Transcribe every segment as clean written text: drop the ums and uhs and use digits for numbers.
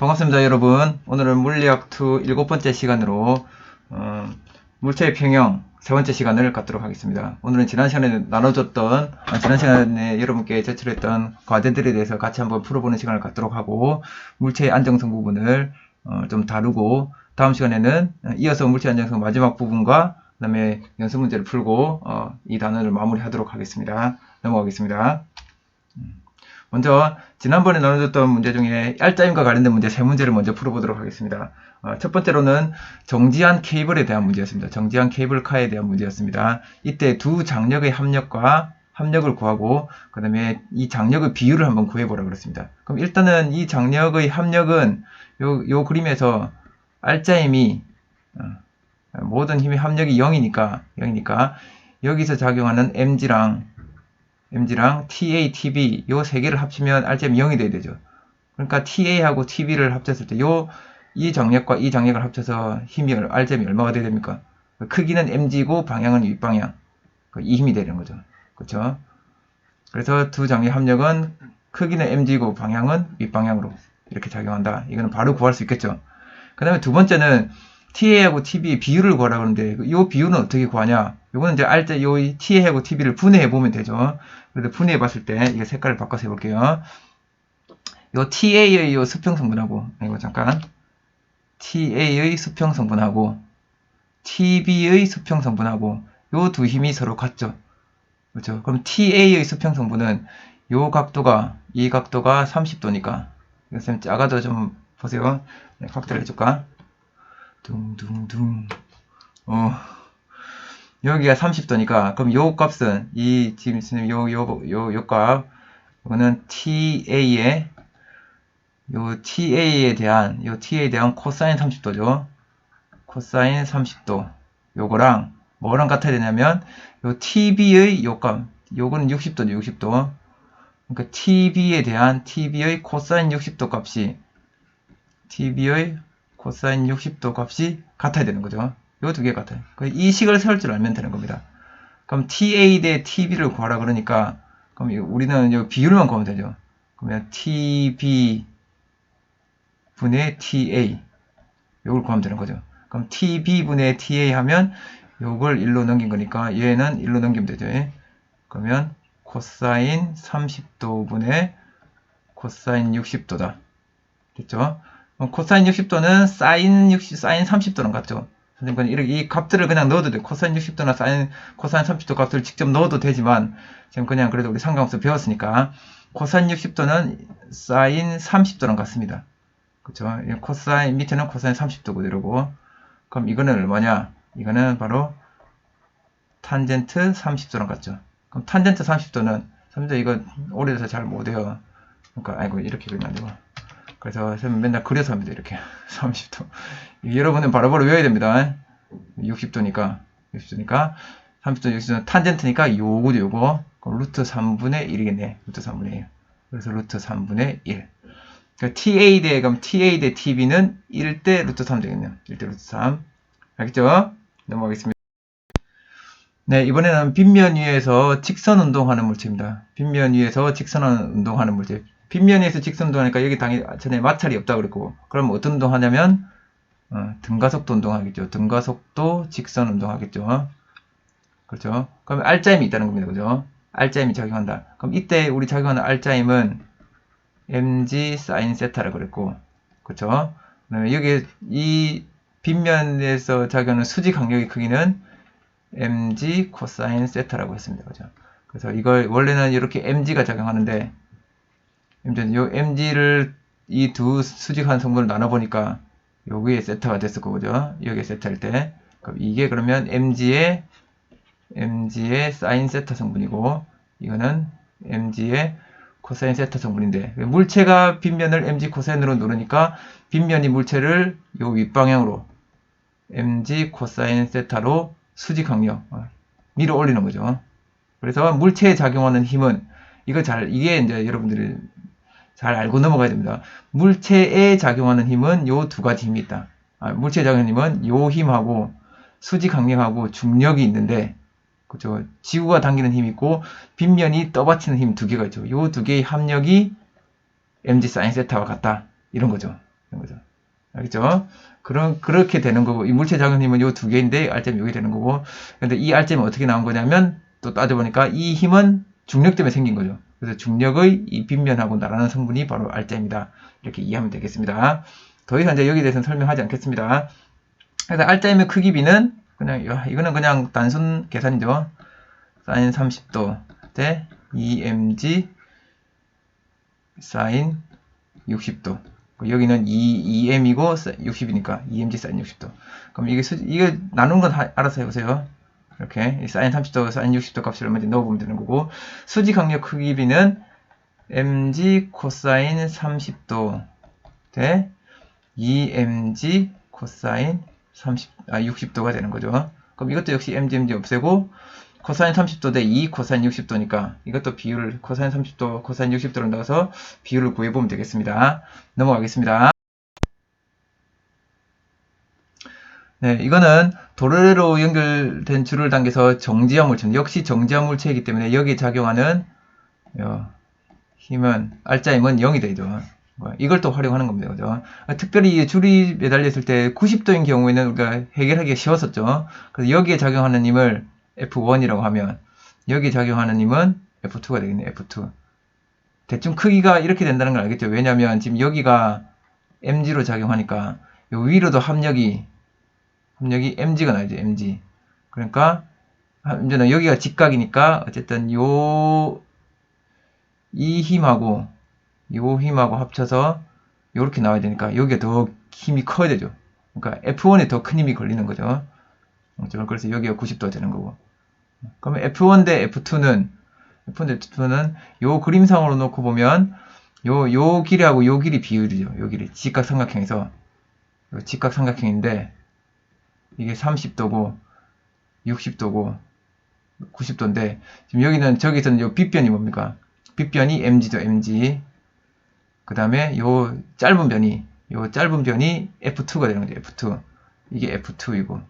반갑습니다, 여러분. 오늘은 물리학2 7번째 시간으로 물체의 평형 3번째 시간을 갖도록 하겠습니다. 오늘은 지난 시간에 지난 시간에 여러분께 제출했던 과제들에 대해서 같이 한번 풀어보는 시간을 갖도록 하고, 물체의 안정성 부분을 좀 다루고, 다음 시간에는 이어서 물체 안정성 마지막 부분과 그 다음에 연습 문제를 풀고 이 단원을 마무리하도록 하겠습니다. 넘어가겠습니다. 먼저 지난번에 나눠줬던 문제 중에 알짜임과 관련된 문제 3문제를 먼저 풀어보도록 하겠습니다. 첫 번째로는 정지한 케이블에 대한 문제였습니다. 정지한 케이블카에 대한 문제였습니다. 이때 두 장력의 합력과 합력을 구하고 그 다음에 이 장력의 비율을 한번 구해보라 그랬습니다. 그럼 일단은 이 장력의 합력은 요 그림에서 알짜임이 모든 힘의 합력이 0이니까 여기서 작용하는 mg랑 TA, TB 요 세 개를 합치면 알짜임이 0이 돼야 되죠. 그러니까 TA하고 TB를 합쳤을 때 이 장력과 이 장력을 합쳐서 힘이 알짜임이 얼마가 돼야 됩니까? 크기는 mg고 방향은 윗방향. 이 힘이 되는 거죠. 그렇죠? 그래서 두 장의 합력은 크기는 mg고 방향은 윗방향으로 이렇게 작용한다. 이거는 바로 구할 수 있겠죠. 그 다음에 두 번째는 TA하고 TB의 비율을 구하라 그러는데 이 비율은 어떻게 구하냐? 요거는 이제 요 TA하고 TB를 분해해 보면 되죠. 그래서 분해해 봤을 때 이게 색깔을 바꿔서 해볼게요. 요 TA의 요 수평 성분하고 이거 잠깐 TA의 수평 성분하고 TB의 수평 성분하고 요 두 힘이 서로 같죠. 그렇죠? 그럼 TA의 수평 성분은 이 각도가 30도니까 쌤 작아도 좀 보세요. 네, 확대를 해줄까? 둥둥둥. 여기가 30도니까 그럼 요 값은 지금 선생님 요 값 이거는 TA에 대한 코사인 30도죠. 코사인 30도 요거랑 뭐랑 같아야 되냐면 요 TB의 요 값 요거는 60도죠. 60도. 그러니까 TB의 코사인 60도 값이 같아야 되는 거죠. 요 두 개 같아요. 이 식을 세울 줄 알면 되는 겁니다. 그럼 TA 대 TB를 구하라 그러니까 그럼 우리는 요 비율만 구하면 되죠. 그러면 TB 분의 TA 요걸 구하면 되는 거죠. 그럼 TB 분의 TA 하면 요걸 1로 넘긴 거니까 얘는 1로 넘기면 되죠. 그러면 코사인 30도 분의 코사인 60도다. 됐죠? 코사인 60도는 사인 30도랑 같죠? 선생님, 이렇게 이 값들을 그냥 넣어도 돼요. 코사인 60도나 코사인 30도 값을 직접 넣어도 되지만, 지금 그냥 그래도 우리 상관없어 배웠으니까, 코사인 60도는 사인 30도랑 같습니다. 그쵸? 코사인, 밑에는 코사인 30도 그대로고, 그럼 이거는 얼마냐? 이거는 바로 탄젠트 30도랑 같죠? 그럼 탄젠트 30도는, 선생님 이거 오래돼서 잘 못해요. 그러니까, 아이고, 이렇게 그리면 안 되고. 그래서 맨날 그려서 합니다. 이렇게 30도. 여러분은 바로바로 외워야 됩니다. 60도니까 30도 60도 탄젠트니까 요거죠. 요거. 그럼 루트 3분의 1이겠네. 루트 3분의 1. 그래서 루트 3분의 1. 그러니까 TA 대 TB는 1대 루트 3 되겠네요. 1대 루트 3. 알겠죠? 넘어가겠습니다. 네, 이번에는 빗면 위에서 직선 운동하는 물체입니다. 빗면 위에서 직선 운동하는 물체. 빗면 위에서 직선 운동하니까 여기 전에 마찰이 없다고 그랬고, 그럼 어떤 운동하냐면 등가속도 운동하겠죠. 등가속도 직선 운동하겠죠. 그렇죠? 그럼 알짜임이 있다는 겁니다. 그죠? 알짜임이 작용한다. 그럼 이때 우리 작용하는 알짜임은 mg sin 세타라고 그랬고, 그렇죠? 그다음에 여기 이 빗면에서 작용하는 수직 강력의 크기는 mg 코사인 세타라고 했습니다. 그죠? 그래서 이걸 원래는 이렇게 mg가 작용하는데 요 mg를 이 두 수직한 성분을 나눠보니까 여기에 세타가 됐을 거죠. 여기에 세타일 때. 그럼 이게 그러면 mg의 사인 세타 성분이고 이거는 mg의 코사인 세타 성분인데 물체가 빗면을 mg 코사인으로 누르니까 빗면이 물체를 요 윗방향으로 mg 코사인 세타로 수직 강력 밀어 올리는 거죠. 그래서 물체에 작용하는 힘은 이게 이제 여러분들이 잘 알고 넘어가야 됩니다. 물체에 작용하는 힘은 요 두 가지 힘이 있다. 물체에 작용하는 힘은 요 힘하고 수직 강력하고 중력이 있는데, 그죠? 지구가 당기는 힘이 있고 빗면이 떠받치는 힘 두 개가 있죠. 요 두 개의 합력이 mg sin 세타와 같다. 이런 거죠. 알겠죠? 그렇게 되는 거고, 이 물체 작용 힘은 요 두 개인데, R점이 여기 되는 거고, 근데 이 R점이 어떻게 나온 거냐면, 또 따져보니까 이 힘은 중력 때문에 생긴 거죠. 그래서 중력의 이 빗면하고 나라는 성분이 바로 R점이다. 이렇게 이해하면 되겠습니다. 더 이상 이제 여기에 대해서는 설명하지 않겠습니다. 그래서 R점의 크기 B는 그냥, 이거는 그냥 단순 계산이죠. 사인 30도 대 EMG 사인 60도. 여기는 2M이고 60이니까 EMG 사인 60도. 그럼 이게 나누는 건 알아서 해보세요. 이렇게 사인 30도, 사인 60도 값을 얼마인지 넣어보면 되는 거고, 수지 강력 크기 B는 mg 코사인 30도 대 2mg 코사인 60도가 되는 거죠. 그럼 이것도 역시 mg 없애고 코사인 30도 대 2 코사인 60도니까 이것도 비율을 코사인 30도, 코사인 60도로 넣어서 비율을 구해보면 되겠습니다. 넘어가겠습니다. 네, 이거는 도래로 연결된 줄을 당겨서 정지한 물체, 역시 정지한 물체이기 때문에 여기에 작용하는 힘은 R자 힘은 0이 되죠. 이걸 또 활용하는 겁니다. 그죠? 특별히 줄이 매달렸을 때 90도인 경우에는 우리가 해결하기가 쉬웠었죠. 그래서 여기에 작용하는 힘을 F1이라고 하면 여기에 작용하는 힘은 F2가 되겠네요. F2. 대충 크기가 이렇게 된다는 걸 알겠죠. 왜냐하면 지금 여기가 mg로 작용하니까 요 위로도 압력이 mg가 나야죠. mg. 그러니까 이제는 여기가 직각이니까 어쨌든 이 힘하고 합쳐서 이렇게 나와야 되니까 여기가 더 힘이 커야 되죠. 그러니까 F1에 더 큰 힘이 걸리는 거죠. 그래서 여기가 90도가 되는 거고. 그러면 F1 대 F2는 요 그림상으로 놓고 보면 요 길이하고 요 길이 비율이죠. 요 길이 직각삼각형에서 직각삼각형인데 이게 30도고 60도고 90도인데 지금 여기는 저기서는 요 빗변이 뭡니까? 빗변이 mg죠. mg. 그 다음에 요 짧은 변이 F2가 되는 거죠. F2. 이게 F2이고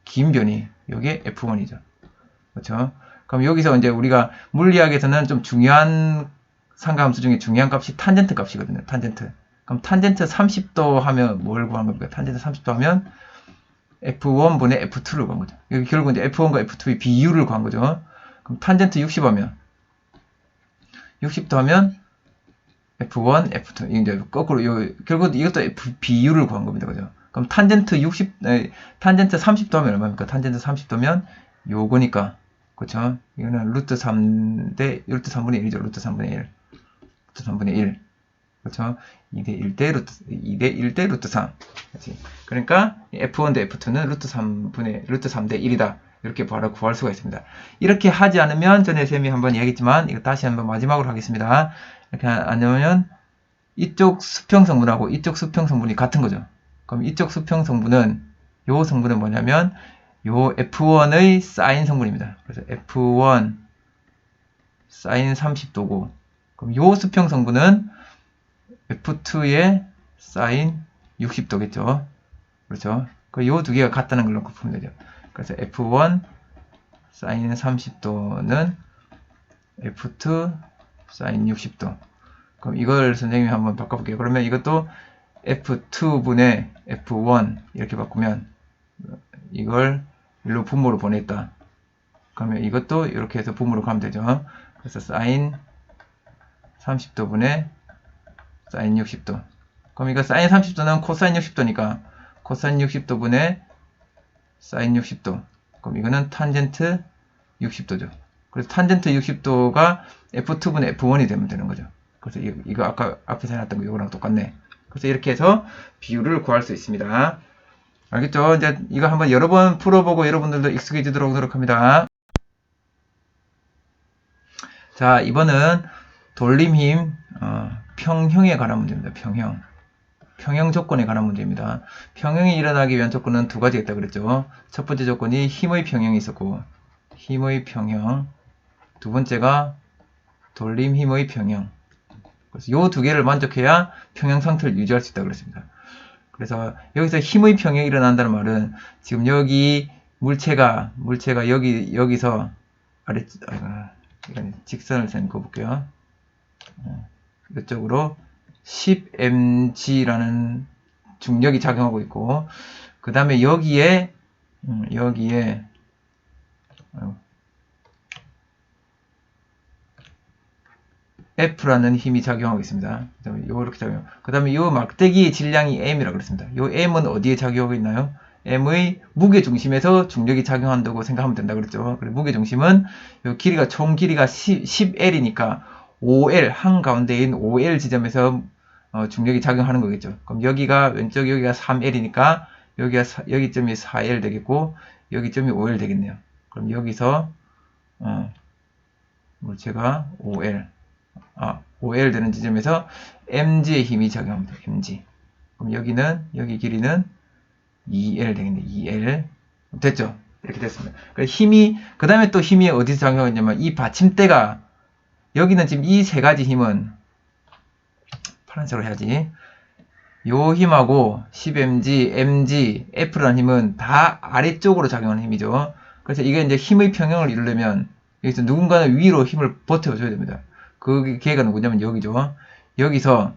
긴 변이 요게 F1이죠. 그렇죠? 그럼 여기서 이제 우리가 물리학에서는 좀 중요한 상가함수 중에 중요한 값이 탄젠트 값이거든요. 탄젠트. 그럼 탄젠트 30도 하면 뭘 구한 겁니까? 탄젠트 30도 하면 F1분의 F2를 구한 거죠. 여기 결국 이제 F1과 F2의 비율을 구한 거죠. 그럼 탄젠트 60 하면 60도 하면 F1, F2. 이제 거꾸로 결국 이것도 비율을 구한 겁니다. 그죠? 그럼 탄젠트 30도 하면 얼마입니까? 탄젠트 30도면 요거니까. 그쵸? 이거는 루트 3 대 루트 3분의 1이죠. 루트 3분의 1. 루트 3분의 1. 그렇죠? 2대 1대 루트 3. 그렇지? 그러니까 F1 대 F2는 루트 3대 1이다. 이렇게 바로 구할 수가 있습니다. 이렇게 하지 않으면 전에 쌤이 한번 이야기했지만 이거 다시 한번 마지막으로 하겠습니다. 이렇게 안 하면 이쪽 수평 성분하고 이쪽 수평 성분이 같은 거죠. 그럼 이쪽 수평 성분은 요 성분은 뭐냐면 요 F1의 사인 성분입니다. 그래서 F1 사인 30도고 그럼 요 수평 성분은 F2의 사인 60도겠죠. 그렇죠. 요 두 개가 같다는 걸 놓고 보면 되죠. 그래서 F1 사인 30도는 F2 사인 60도. 그럼 이걸 선생님이 한번 바꿔볼게요. 그러면 이것도 F2분의 F1 이렇게 바꾸면 이걸 일로 분모로 보냈다. 그러면 이것도 이렇게 해서 분모로 가면 되죠. 그래서 사인 30도분의 사인 60도. 그럼 이거 사인 30도는 코사인 60도니까 코사인 60도분의 사인 60도. 그럼 이거는 탄젠트 60도죠. 그래서 탄젠트 60도가 F2분의 F1이 되면 되는 거죠. 그래서 이거 아까 앞에서 해놨던 거 이거랑 똑같네. 그래서 이렇게 해서 비율을 구할 수 있습니다. 알겠죠? 이제 이거 한번 여러 번 풀어보고 여러분들도 익숙해지도록 노력합니다. 자, 이번은 돌림힘 평형에 관한 문제입니다. 평형 조건에 관한 문제입니다. 평형이 일어나기 위한 조건은 두 가지가 있다고 그랬죠. 첫 번째 조건이 힘의 평형이 있었고 힘의 평형. 두 번째가 돌림 힘의 평형. 그래서 이 두 개를 만족해야 평형 상태를 유지할 수 있다고 그랬습니다. 그래서 여기서 힘의 평형이 일어난다는 말은 지금 여기 물체가 여기서 직선을 그어볼게요. 이쪽으로 10mg라는 중력이 작용하고 있고, 그 다음에 여기에 F라는 힘이 작용하고 있습니다. 요렇게 작용. 그 다음에 요 막대기의 질량이 M이라고 그랬습니다. 요 M은 어디에 작용하고 있나요? M의 무게 중심에서 중력이 작용한다고 생각하면 된다 그랬죠. 그리고 무게 중심은 요 길이가 총 길이가 10L이니까 OL 한가운데인 OL 지점에서 중력이 작용하는 거겠죠. 그럼 여기가 왼쪽 여기가 3L이니까 여기점이 4L 되겠고 여기점이 5L 되겠네요. 그럼 여기서 제가 OL 되는 지점에서 mg의 힘이 작용합니다. mg. 그럼 여기 길이는 2L 되겠네. 2L. 됐죠? 이렇게 됐습니다. 그 다음에 또 힘이 어디서 작용하냐면, 이 받침대가, 여기는 지금 이 세 가지 힘은, 파란색으로 해야지. 요 힘하고 10mg, mg, F라는 힘은 다 아래쪽으로 작용하는 힘이죠. 그래서 이게 이제 힘의 평형을 이루려면, 여기서 누군가는 위로 힘을 버텨줘야 됩니다. 걔가 누구냐면 여기죠. 여기서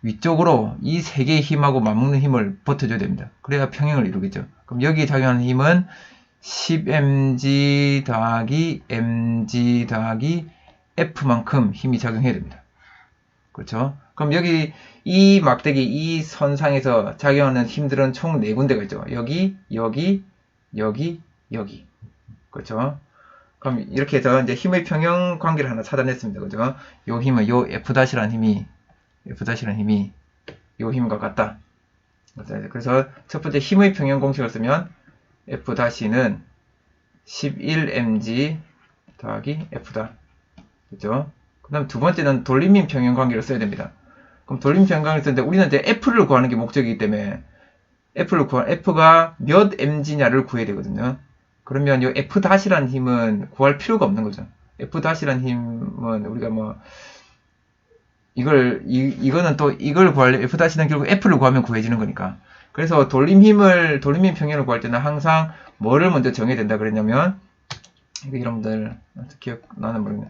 위쪽으로 이 세 개의 힘하고 맞먹는 힘을 버텨줘야 됩니다. 그래야 평형을 이루겠죠. 그럼 여기에 작용하는 힘은 10mg 더하기 mg 더하기 F만큼 힘이 작용해야 됩니다. 그렇죠? 그럼 여기 이 막대기, 이 선상에서 작용하는 힘들은 총 4군데가 있죠. 여기, 여기, 여기, 여기. 그렇죠? 그럼 이렇게 해서 이제 힘의 평형 관계를 하나 찾아냈습니다. 그죠? 요 힘은 요 F'라는 힘이 요 힘과 같다. 그래서 첫 번째 힘의 평형 공식을 쓰면 F'는 11mg 더하기 F다. 그죠? 그 다음 두 번째는 돌림힘 평형 관계를 써야 됩니다. 그럼 돌림힘 평형 관계를 쓰는데 우리는 이제 F를 구하는 게 목적이기 때문에 F가 몇 mg냐를 구해야 되거든요. 그러면 이 F'라는 힘은 구할 필요가 없는 거죠. F'라는 힘은 우리가 뭐 이거는 또 이걸 구하려 F'는 결국 F를 구하면 구해지는 거니까. 그래서 돌림힘 평형을 구할 때는 항상 뭐를 먼저 정해야 된다 그랬냐면, 여러분들 기억나는 모르겠네.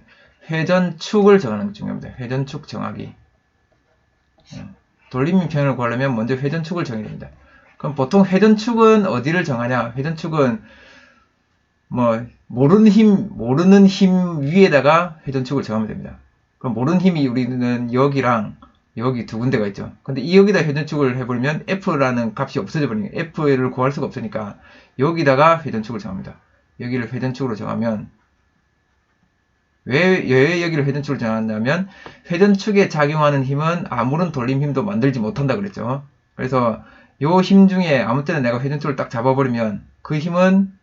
회전축을 정하는 게 중요합니다. 회전축 정하기. 돌림힘 평형을 구하려면 먼저 회전축을 정해야 됩니다. 그럼 보통 회전축은 어디를 정하냐? 회전축은 뭐 모르는 힘 위에다가 회전축을 정하면 됩니다. 그럼 모르는 힘이 우리는 여기랑 여기 두 군데가 있죠. 근데 여기다 회전축을 해보면 F라는 값이 없어져 버리니까 F를 구할 수가 없으니까 여기다가 회전축을 정합니다. 여기를 회전축으로 정하면 왜 여기를 회전축으로 정하냐면 회전축에 작용하는 힘은 아무런 돌림 힘도 만들지 못한다 그랬죠. 그래서 요 힘 중에 아무 때나 내가 회전축을 딱 잡아버리면 그 힘은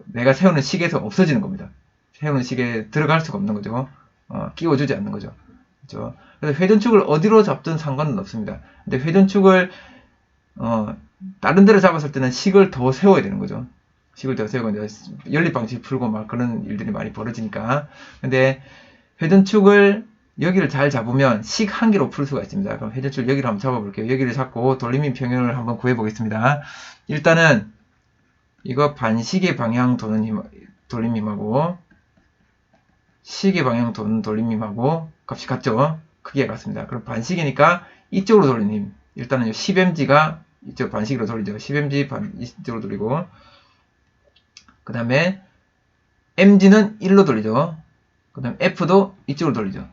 내가 세우는 식에서 없어지는 겁니다. 세우는 식에 들어갈 수가 없는 거죠. 끼워주지 않는 거죠. 그렇죠? 그래서 회전축을 어디로 잡든 상관은 없습니다. 근데 회전축을 다른 데로 잡았을 때는 식을 더 세워야 되는 거죠. 식을 더 세우고 이제 연립 방식 풀고 막 그런 일들이 많이 벌어지니까. 근데 회전축을 여기를 잘 잡으면 식 한 개로 풀 수가 있습니다. 그럼 회전축 여기를 한번 잡아볼게요. 여기를 잡고 돌림힘 평형을 한번 구해보겠습니다. 일단은 이거 반시계 방향 도는 힘, 돌림힘하고 시계 방향 도는 돌림힘하고 값이 같죠? 크기가 같습니다. 그럼 반시계니까 이쪽으로 돌리는 힘. 일단은 10mg가 이쪽 반시계로 돌리죠. 10mg 이쪽으로 돌리고 그 다음에 mg는 1로 돌리죠. 그 다음에 F도 이쪽으로 돌리죠.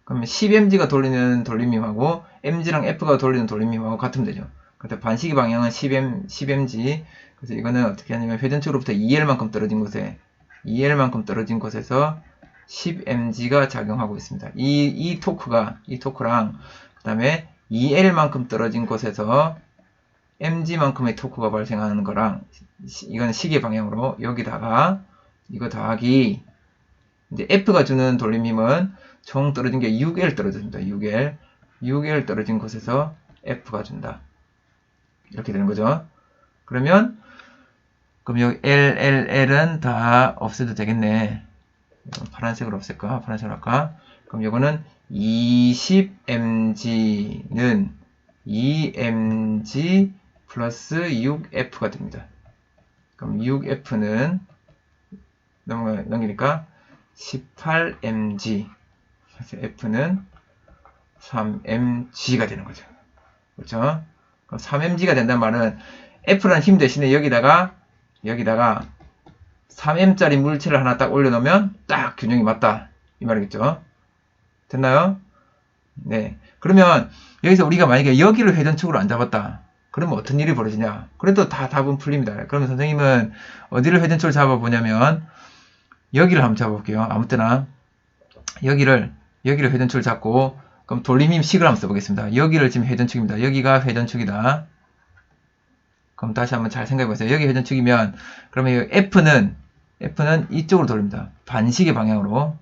그러면 10mg가 돌리는 돌림힘하고 mg랑 F가 돌리는 돌림힘하고 같으면 되죠. 그래서 반시계 방향은 10mg. 그래서 이거는 어떻게 하냐면 회전축으로부터 2L만큼 떨어진 곳에서 10mg가 작용하고 있습니다. 이 토크랑 그 다음에 2L만큼 떨어진 곳에서 mg만큼의 토크가 발생하는 거랑 이거는 시계 방향으로 여기다가 이거 더하기 이제 F가 주는 돌림힘은 총 떨어진 게 6L 떨어집니다. 6L 떨어진 곳에서 F가 준다. 이렇게 되는 거죠. 그럼 여기 L은 다 없애도 되겠네. 파란색으로 없앨까? 파란색으로 할까? 그럼 이거는 20mg는 2mg 플러스 6F가 됩니다. 그럼 6F는 넘기니까 18mg. 그래서 F는 3mg가 되는 거죠. 그렇죠? 3mg가 된다는 말은 F라는 힘 대신에 여기다가 3m짜리 물체를 하나 딱 올려놓으면 딱 균형이 맞다. 이 말이겠죠. 됐나요? 네. 그러면 여기서 우리가 만약에 여기를 회전축으로 안 잡았다. 그러면 어떤 일이 벌어지냐? 그래도 다 답은 풀립니다. 그러면 선생님은 어디를 회전축을 잡아보냐면 여기를 한번 잡아볼게요. 아무 때나 여기를 회전축을 잡고 그럼 돌림힘 식을 한번 써보겠습니다. 여기를 지금 회전축입니다. 여기가 회전축이다. 그럼 다시 한번 잘 생각해보세요. 여기 회전축이면 그러면 F는 이쪽으로 돌립니다. 반시계 방향으로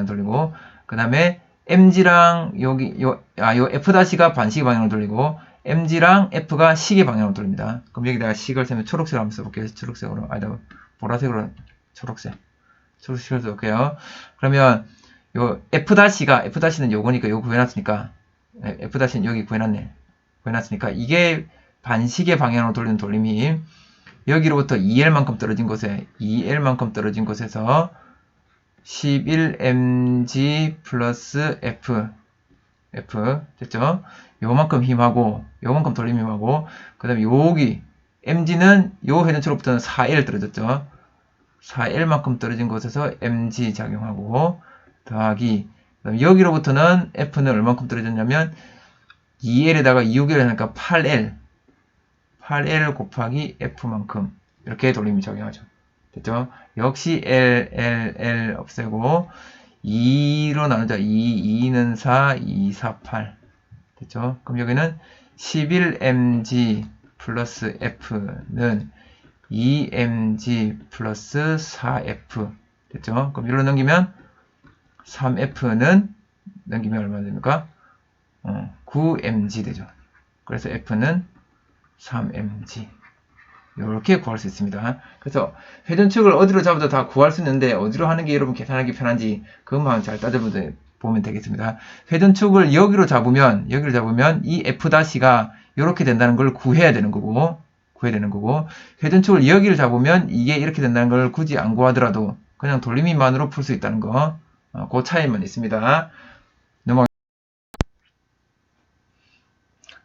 돌리고 그 다음에 MG랑 요 F-가 반시계 방향으로 돌리고 MG랑 F가 시계 방향으로 돌립니다. 그럼 여기다가 식을 쓰면 초록색으로 한번 써볼게요. 초록색으로 아니다 보라색으로 초록색으로 써볼게요. 그러면 요 F'는 요거니까 요거 구해놨으니까 F'는 여기 구해놨으니까 이게 반시계 방향으로 돌리는 돌림힘 여기로부터 2L만큼 떨어진 곳에서 11mg 플러스 F 됐죠? 요만큼 힘하고 요만큼 돌림힘하고 그 다음에 여기 mg는 요 회전축으로부터는 4L 떨어졌죠? 4L만큼 떨어진 곳에서 mg 작용하고 더하기 그다음에 여기로부터는 F는 얼만큼 떨어졌냐면 2L에다가 6L 하니까 8L 곱하기 F만큼 이렇게 돌림이 적용하죠. 됐죠? 역시 L 없애고 2로 나누자. 2는 4, 2, 4, 8 됐죠? 그럼 여기는 11mg 플러스 F는 2mg 플러스 4F 됐죠? 그럼 이로 넘기면 3F는 넘기면 얼마 됩니까? 9mg 되죠. 그래서 F는 3mg 이렇게 구할 수 있습니다. 그래서 회전축을 어디로 잡아도 다 구할 수 있는데 어디로 하는 게 여러분 계산하기 편한지 그것만 잘 따져보면 되겠습니다. 회전축을 여기로 잡으면 이 F-가 이렇게 된다는 걸 구해야 되는 거고 회전축을 여기를 잡으면 이게 이렇게 된다는 걸 굳이 안 구하더라도 그냥 돌림힘만으로 풀 수 있다는 거 그 차이만 있습니다.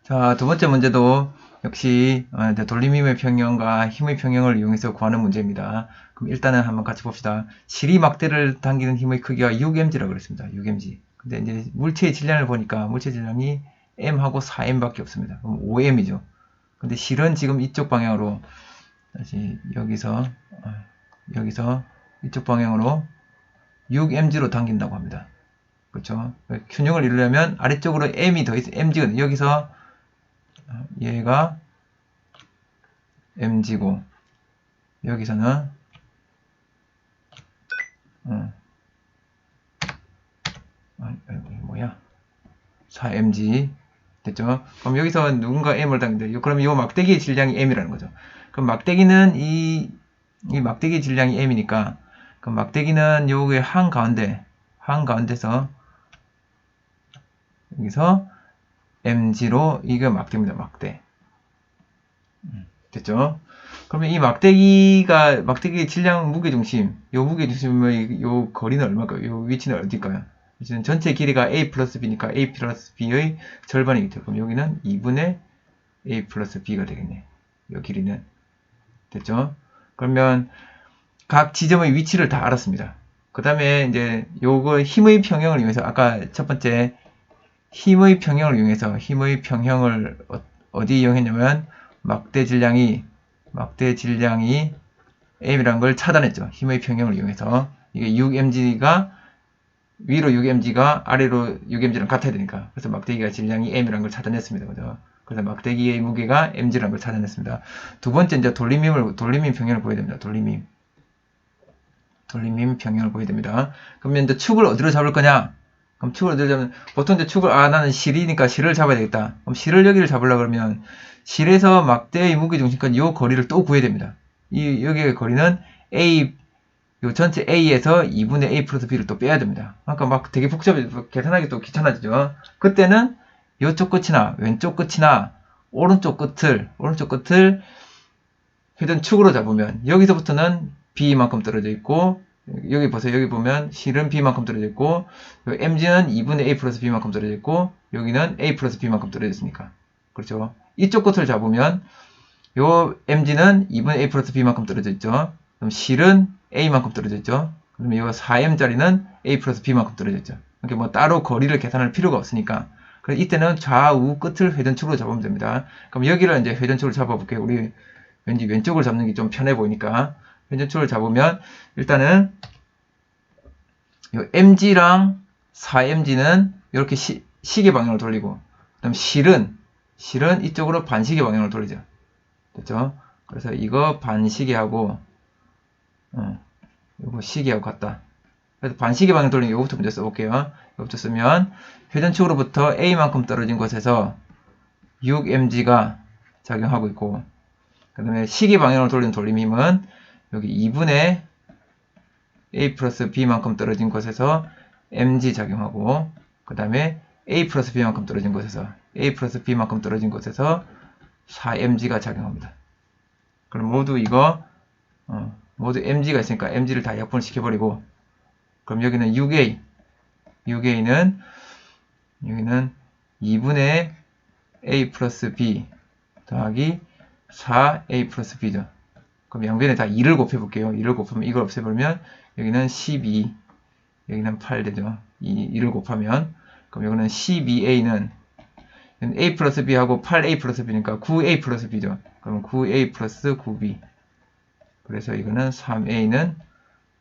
자, 두 번째 문제도 역시 돌림힘의 평형과 힘의 평형을 이용해서 구하는 문제입니다. 그럼 일단은 한번 같이 봅시다. 실이 막대를 당기는 힘의 크기가 6mg라고 그랬습니다. 6mg. 근데 이제 물체의 질량을 보니까 물체 질량이 m하고 4m밖에 없습니다. 그럼 5m이죠. 근데 실은 지금 이쪽 방향으로 다시 여기서 이쪽 방향으로 6mg로 당긴다고 합니다. 그렇죠? 균형을 이루려면 아래쪽으로 m이 더 있어 mg거든요. 여기서 얘가 mg고 여기서는 뭐야 4mg 됐죠? 그럼 여기서 누군가 m을 당긴다. 그럼 이 막대기의 질량이 m이라는 거죠. 그럼 막대기는 이 막대기 질량이 m이니까 그럼 막대기는 요게 한가운데서 여기서 mg로 이거 막대입니다. 막대. 됐죠? 그러면 이 막대기의 질량 무게중심, 요 무게중심의 요 거리는 얼마일까요? 요 위치는 어딜까요? 위치는 전체 길이가 a 플러스 b니까 a 플러스 b의 절반이겠죠. 그럼 여기는 2분의 a 플러스 b가 되겠네. 요 길이는. 됐죠? 그러면 각 지점의 위치를 다 알았습니다. 그 다음에 이제 요거 힘의 평형을 이용해서 아까 첫 번째 힘의 평형을 어디 이용했냐면 막대 질량이 m이라는 걸 차단했죠. 힘의 평형을 이용해서 이게 6mg가 위로 6mg가 아래로 6mg랑 같아야 되니까 그래서 막대기가 질량이 m이라는 걸 차단했습니다. 그죠? 그래서 막대기의 무게가 mg라는 걸 차단했습니다. 두 번째 이제 돌림힘 평형을 보여야 됩니다. 돌림힘 평형을 보여야 됩니다. 그러면 이제 축을 어디로 잡을 거냐? 그럼 축을 어디로 잡으면 보통 이제 축을 나는 실이니까 실을 잡아야 되겠다. 그럼 실을 여기를 잡으려고 그러면 실에서 막대의 무게중심까지 이 거리를 또 구해야 됩니다. 여기의 거리는 a 요 전체 a에서 2분의 a 플러스 b를 또 빼야 됩니다. 아까 막 되게 복잡해 계산하기 또 귀찮아지죠. 그때는 이쪽 끝이나 왼쪽 끝이나 오른쪽 끝을 회전축으로 잡으면 여기서부터는 b만큼 떨어져 있고 여기 보세요. 여기 보면 실은 b만큼 떨어져 있고 mg는 2분의 a 플러스 b만큼 떨어져 있고 여기는 a 플러스 b만큼 떨어져 있으니까 그렇죠. 이쪽 것을 잡으면 요 mg는 2분의 a 플러스 b만큼 떨어져 있죠. 그럼 실은 a만큼 떨어져 있죠. 그러면 요 4m짜리는 a 플러스 b만큼 떨어져 있죠. 이렇게 뭐 따로 거리를 계산할 필요가 없으니까. 그래서 이때는 좌우 끝을 회전축으로 잡으면 됩니다. 그럼 여기를 이제 회전축으로 잡아볼게요. 우리 왠지 왼쪽을 잡는 게 좀 편해 보이니까 회전축을 잡으면 일단은 요 mg랑 4mg는 이렇게 시계 방향을 돌리고, 그다음 실은 이쪽으로 반시계 방향을 돌리죠. 됐죠? 그래서 이거 반시계하고 이거 시계하고 같다. 그래서 반시계 방향 돌리는 이거부터 먼저 써볼게요. 이거부터 쓰면 회전축으로부터 a만큼 떨어진 곳에서 6mg가 작용하고 있고, 그 다음에 시계 방향을 돌리는 돌림힘은 여기 2분의 a 플러스 b만큼 떨어진 곳에서 mg 작용하고, 그 다음에 a 플러스 b만큼 떨어진 곳에서 a 플러스 b만큼 떨어진 곳에서 4mg가 작용합니다. 그럼 모두 이거 모두 mg가 있으니까 mg를 다 약분을 시켜버리고, 그럼 여기는 6a는 여기는 2분의 a 플러스 b 더하기 4a 플러스 b죠. 그럼 양변에 다 2를 곱해볼게요. 2를 곱하면 이걸 없애버리면 여기는 12, 여기는 8 되죠. 2를 곱하면, 그럼 여기는 12a는 a 플러스 b하고 8a 플러스 b니까 9a 플러스 b죠. 그럼 9a 플러스 9b. 그래서 이거는 3a는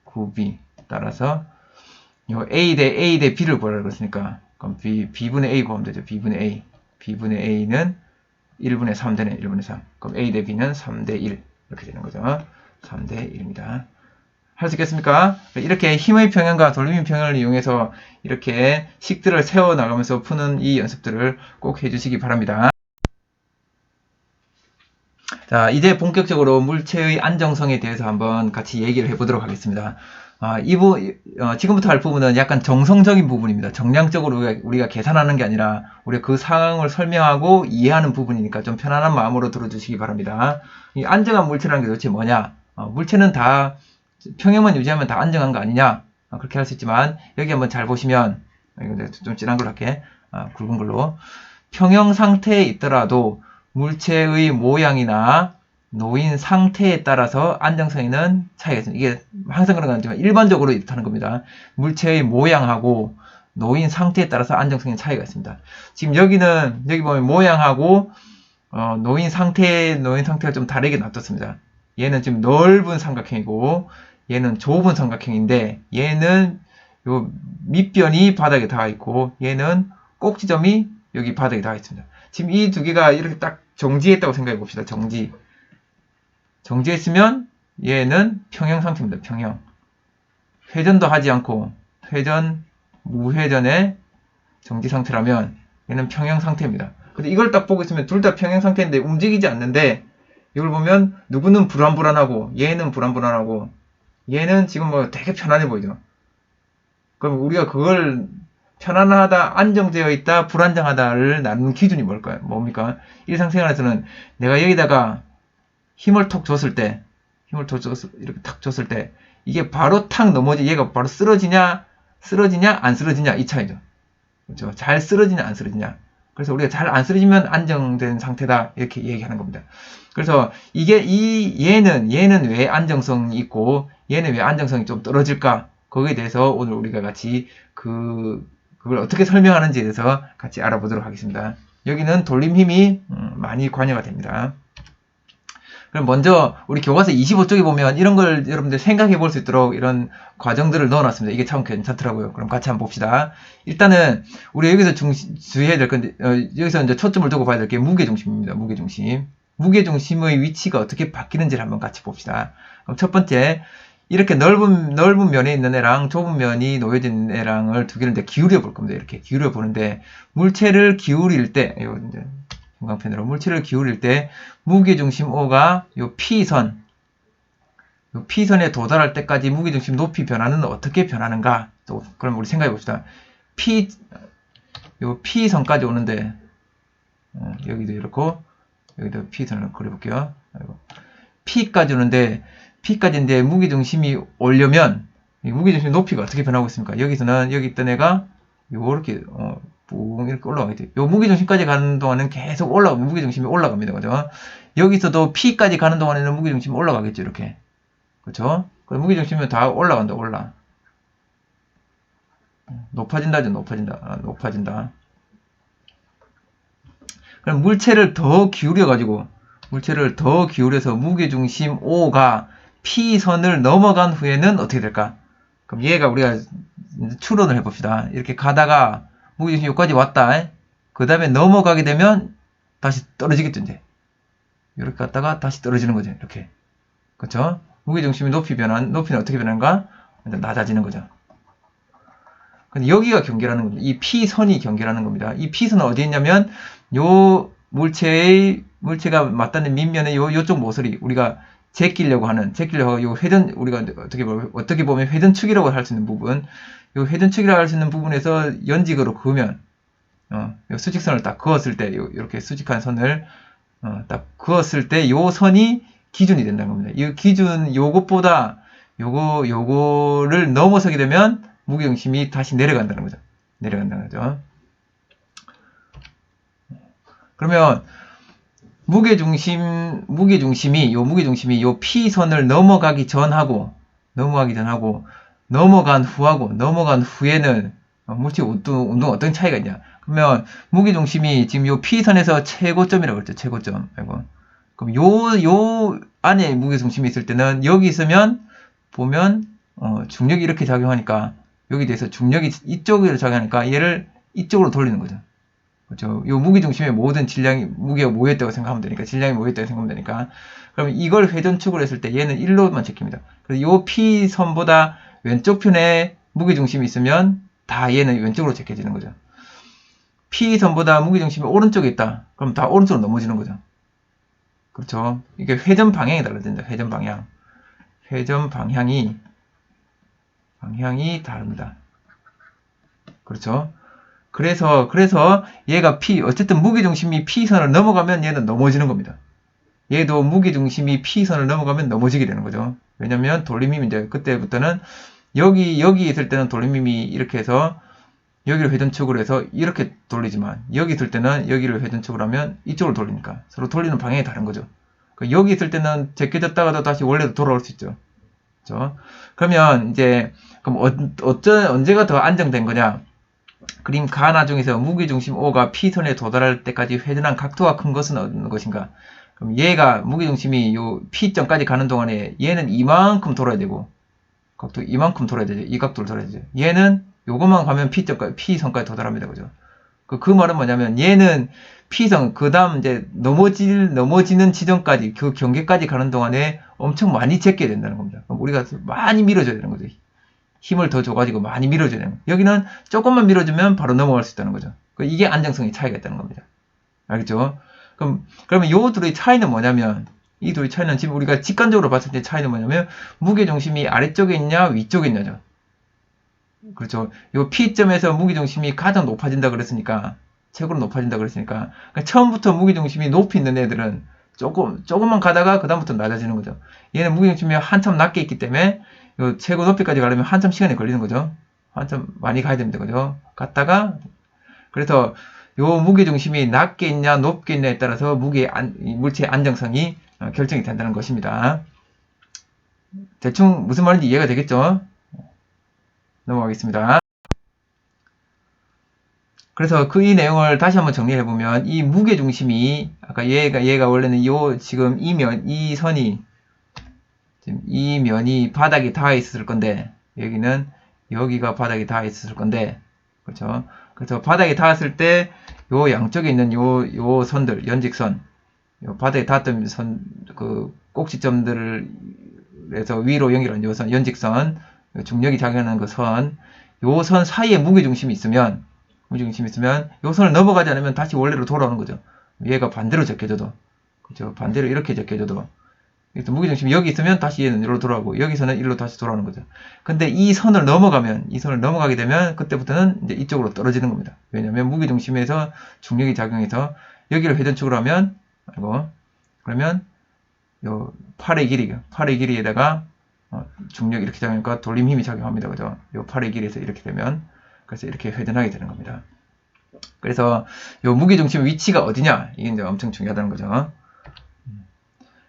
9b. 따라서 요 a 대 b를 구하라고 그랬으니까, 그럼 b분의 a 구하면 되죠. b분의 a. b분의 a는 1분의 3 되네. 1분의 3. 그럼 a 대 b는 3대 1. 이렇게 되는 거죠. 3대 1입니다. 할 수 있겠습니까? 이렇게 힘의 평형과 돌림의 평형을 이용해서 이렇게 식들을 세워나가면서 푸는 이 연습들을 꼭 해주시기 바랍니다. 자, 이제 본격적으로 물체의 안정성에 대해서 한번 같이 얘기를 해보도록 하겠습니다. 지금부터 할 부분은 약간 정성적인 부분입니다. 정량적으로 우리가 계산하는 게 아니라 우리가 그 상황을 설명하고 이해하는 부분이니까 좀 편안한 마음으로 들어주시기 바랍니다. 이 안정한 물체라는 게 도대체 뭐냐? 물체는 다 평형만 유지하면 다 안정한 거 아니냐? 그렇게 할 수 있지만, 여기 한번 잘 보시면, 이거 좀 진한 걸로 할게. 굵은 걸로. 평형 상태에 있더라도 물체의 모양이나 놓인 상태에 따라서 안정성에는 차이가 있습니다. 이게 항상 그런 건 아니지만 일반적으로 이렇다는 겁니다. 물체의 모양하고 놓인 상태에 따라서 안정성에 차이가 있습니다. 지금 여기 보면 모양하고 놓인 상태가 좀 다르게 놔뒀습니다. 얘는 지금 넓은 삼각형이고 얘는 좁은 삼각형인데, 얘는 요 밑변이 바닥에 닿아 있고 얘는 꼭지점이 여기 바닥에 닿아 있습니다. 지금 이 두 개가 이렇게 딱 정지했다고 생각해 봅시다. 정지했으면 얘는 평형 상태입니다. 평형. 회전도 하지 않고 무회전의 정지 상태라면 얘는 평형 상태입니다. 근데 이걸 딱 보고 있으면 둘 다 평형 상태인데 움직이지 않는데, 이걸 보면 누구는 불안불안하고 얘는 불안불안하고 얘는 지금 뭐 되게 편안해 보이죠. 그럼 우리가 그걸 편안하다, 안정되어 있다, 불안정하다를 나누는 기준이 뭡니까? 일상생활에서는 내가 여기다가 힘을 톡 줬을 때, 이렇게 탁 줬을 때, 이게 바로 탁 얘가 바로 쓰러지냐, 안 쓰러지냐, 이 차이죠. 그렇죠? 잘 쓰러지냐, 안 쓰러지냐. 그래서 우리가 잘 안 쓰러지면 안정된 상태다, 이렇게 얘기하는 겁니다. 그래서 얘는 왜 안정성이 있고, 얘는 왜 안정성이 좀 떨어질까? 거기에 대해서 오늘 우리가 같이 그걸 어떻게 설명하는지에 대해서 같이 알아보도록 하겠습니다. 여기는 돌림힘이 많이 관여가 됩니다. 그럼 먼저 우리 교과서 25쪽에 보면 이런 걸 여러분들 생각해 볼 수 있도록 이런 과정들을 넣어놨습니다. 이게 참 괜찮더라고요. 그럼 같이 한번 봅시다. 일단은 우리 여기서 주의해야 될 건데, 여기서 이제 초점을 두고 봐야 될 게 무게중심입니다. 무게중심. 무게중심의 위치가 어떻게 바뀌는지를 한번 같이 봅시다. 그럼 첫 번째, 이렇게 넓은 면에 있는 애랑 좁은 면이 놓여진 애랑을 두 개를 이제 기울여 볼 겁니다. 이렇게 기울여 보는데, 물체를 기울일 때, 이제 형광펜으로 물체를 기울일 때 무게중심 O가 요 P선에 도달할 때까지 무게중심 높이 변화는 어떻게 변하는가? 또 그럼 우리 생각해 봅시다. 요 P선까지 오는데, 여기도 이렇고 여기도 P선을 그려볼게요. P까지 오는데, P까지인데 무게중심이 오려면 이 무게중심 높이가 어떻게 변하고 있습니까? 여기서는 여기 있던 애가 요렇게 뿡 이렇게 올라가겠죠. 요 무게중심까지 가는 동안은 계속 무게중심이 올라갑니다. 그죠? 여기서도 P까지 가는 동안에는 무게중심이 올라가겠죠. 이렇게. 그렇죠? 무게중심이 다 올라간다. 높아진다죠. 높아진다. 그럼 물체를 더 기울여서 무게중심 O가 P선을 넘어간 후에는 어떻게 될까? 그럼 얘가 우리가 추론을 해봅시다. 이렇게 가다가 무게중심이 여기까지 왔다. 그 다음에 넘어가게 되면 다시 떨어지겠죠, 이제. 이렇게 갔다가 다시 떨어지는 거죠, 이렇게. 그쵸? 무게중심이 높이는 어떻게 변하는가? 낮아지는 거죠. 근데 여기가 경계라는 겁니다. 이 P선이 경계라는 겁니다. 이 P선은 어디에 있냐면, 요 물체가 맞닿는 밑면의 요쪽 모서리, 우리가 제끼려고 요 회전, 우리가 어떻게 보면 회전축이라고 할 수 있는 부분, 요 회전축이라고 할 수 있는 부분에서 연직으로 그으면, 요 수직선을 딱 그었을 때, 이렇게 수직한 선을, 딱 그었을 때, 요 선이 기준이 된다는 겁니다. 이 기준, 요거를 넘어서게 되면, 무게중심이 다시 내려간다는 거죠. 그러면, 무게중심이 요 P선을 넘어가기 전하고, 넘어간 후에는, 물체 운동 어떤 차이가 있냐. 그러면, 무게중심이 지금 요 P선에서 최고점이라고 그랬죠. 최고점. 아이고. 그럼 요 안에 무게중심이 있을 때는, 여기 있으면, 보면, 중력이 이렇게 작용하니까, 여기 대해서 중력이 이쪽으로 작용하니까, 얘를 이쪽으로 돌리는 거죠. 그렇죠. 요 무게중심에 모든 무게가 모여있다고 생각하면 되니까. 그럼 이걸 회전축으로 했을 때 얘는 1로만 제낍니다. 그래서 요 P선보다 왼쪽 편에 무게중심이 있으면 다 얘는 왼쪽으로 제껴지는 거죠. P선보다 무게중심이 오른쪽에 있다. 그럼 다 오른쪽으로 넘어지는 거죠. 그렇죠. 이게 회전 방향이 달라진다. 회전 방향이 다릅니다. 그렇죠. 그래서 얘가 어쨌든 무게중심이 P선을 넘어가면 얘는 넘어지는 겁니다. 얘도 무게중심이 P선을 넘어가면 넘어지게 되는 거죠. 왜냐면 돌림힘이 이제 그때부터는 여기 있을 때는 돌림힘이 이렇게 해서 여기를 회전축으로 해서 이렇게 돌리지만 여기 있을 때는 여기를 회전축으로 하면 이쪽으로 돌리니까 서로 돌리는 방향이 다른 거죠. 여기 있을 때는 제껴졌다가도 다시 원래로 돌아올 수 있죠. 그렇죠? 그러면 이제 그럼 언제가 더 안정된 거냐? 그림 가나 중에서 무게중심 O가 P선에 도달할 때까지 회전한 각도가 큰 것은 어느 것인가? 그럼 얘가 무게중심이 요 P점까지 가는 동안에 얘는 이만큼 돌아야 되고 각도 이만큼 돌아야 되죠. 이 각도를 돌아야 되죠. 얘는 요것만 가면 P선까지 도달합니다. 그죠? 그 말은 뭐냐면 얘는 P선 그 다음 이제 넘어지는 지점까지 그 경계까지 가는 동안에 엄청 많이 제껴야 된다는 겁니다. 그럼 우리가 많이 밀어줘야 되는 거죠. 힘을 더 줘가지고 많이 밀어줘야 되는 거예요. 여기는 조금만 밀어주면 바로 넘어갈 수 있다는 거죠. 이게 안정성의 차이가 있다는 겁니다. 알겠죠? 그러면 요 둘의 차이는 뭐냐면, 이 둘의 차이는 지금 우리가 직관적으로 봤을 때 차이는 뭐냐면, 무게중심이 아래쪽에 있냐, 위쪽에 있냐죠. 그렇죠. 요 P점에서 무게중심이 가장 높아진다 그랬으니까, 최고로 높아진다 그랬으니까, 그러니까 처음부터 무게중심이 높이 있는 애들은 조금만 가다가 그다음부터 낮아지는 거죠. 얘는 무게중심이 한참 낮게 있기 때문에, 요 최고 높이까지 가려면 한참 시간이 걸리는 거죠. 한참 많이 가야 됩니다. 그죠? 갔다가, 그래서 요 무게중심이 낮게 있냐, 높게 있냐에 따라서 물체의 안정성이 결정이 된다는 것입니다. 대충 무슨 말인지 이해가 되겠죠? 넘어가겠습니다. 그래서 이 내용을 다시 한번 정리해보면, 이 무게중심이, 아까 얘가 원래는 지금 이 선이, 지금 이 면이 바닥에 닿아 있었을 건데, 여기가 바닥에 닿아 있었을 건데, 그렇죠? 그래서 바닥에 닿았을 때, 요 양쪽에 있는 요 선들, 연직선, 요 바닥에 닿았던 꼭지점들에서 위로 연결한 요 선, 연직선, 중력이 작용하는 그 선, 요 선 사이에 무게중심이 있으면, 요 선을 넘어가지 않으면 다시 원래로 돌아오는 거죠. 얘가 반대로 제껴져도, 그렇죠? 반대로 이렇게 제껴져도, 무게중심이 여기 있으면 다시 얘는 이리로 돌아오고 여기서는 이리로 다시 돌아오는 거죠. 근데 이 선을 넘어가게 되면 그때부터는 이제 이쪽으로 떨어지는 겁니다. 왜냐면 무게중심에서 중력이 작용해서 여기를 회전축으로 하면 그러면 요 팔의 길이에다가 중력이 이렇게 작용하니까 돌림 힘이 작용합니다. 그죠? 요 팔의 길이에서 이렇게 되면 그래서 이렇게 회전하게 되는 겁니다. 그래서 요 무게중심 위치가 어디냐 이게 이제 엄청 중요하다는 거죠.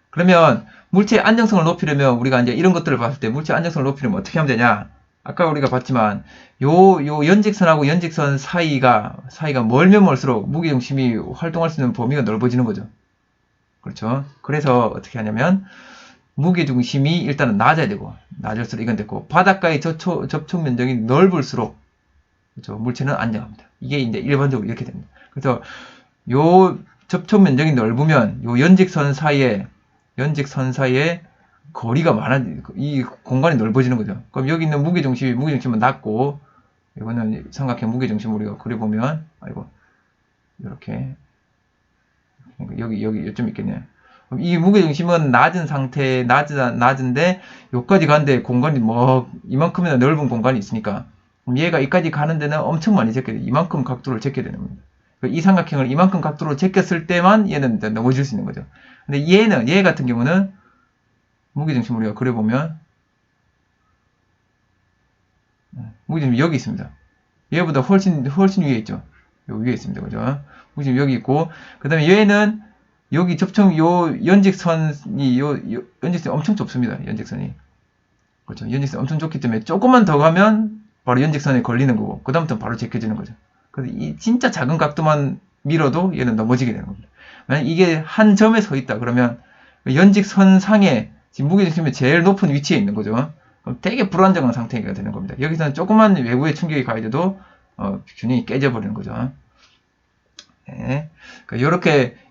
그러면 물체의 안정성을 높이려면 우리가 이제 이런 것들을 봤을 때 물체의 안정성을 높이려면 어떻게 하면 되냐? 아까 우리가 봤지만 요 연직선하고 연직선 사이가 멀면 멀수록 무게중심이 활동할 수 있는 범위가 넓어지는 거죠. 그렇죠? 그래서 어떻게 하냐면 무게중심이 일단은 낮아야 되고 낮을수록 이건 됐고 바닷가의 접촉 면적이 넓을수록 그렇죠? 물체는 안정합니다. 이게 이제 일반적으로 이렇게 됩니다. 그래서 요 접촉 면적이 넓으면 요 연직선 사이에 거리가 이 공간이 넓어지는 거죠. 그럼 여기 있는 무게중심은 낮고, 이거는 삼각형 무게중심 우리가 그려보면, 아이고, 이렇게, 여기, 요쯤 있겠네요. 그럼 이 무게중심은 낮은데, 여기까지 가는데 공간이 이만큼이나 넓은 공간이 있으니까, 그럼 얘가 여기까지 가는 데는 엄청 많이 제껴야 돼요. 이만큼 각도를 제껴야 되는 겁니다. 이 삼각형을 이만큼 각도로 제꼈을 때만 얘는 넘어질 수 있는 거죠. 근데 얘 같은 경우는 무게중심 우리가 그려보면 무게중심이 여기 있습니다. 얘보다 훨씬 위에 있죠. 여기 위에 있습니다. 그죠? 무게중심이 여기 있고 그 다음에 얘는 여기 연직선이 연직선이 엄청 좁습니다. 연직선이 그렇죠. 연직선이 엄청 좁기 때문에 조금만 더 가면 바로 연직선에 걸리는 거고 그 다음부터는 바로 제껴지는 거죠. 그래서 이 진짜 작은 각도만 밀어도 얘는 넘어지게 되는 겁니다. 만약 이게 한 점에 서 있다 그러면 연직선상에 지금 무게중심이 제일 높은 위치에 있는 거죠. 그럼 되게 불안정한 상태가 되는 겁니다. 여기서는 조금만 외부의 충격이 가해져도 균형이 깨져버리는 거죠. 네.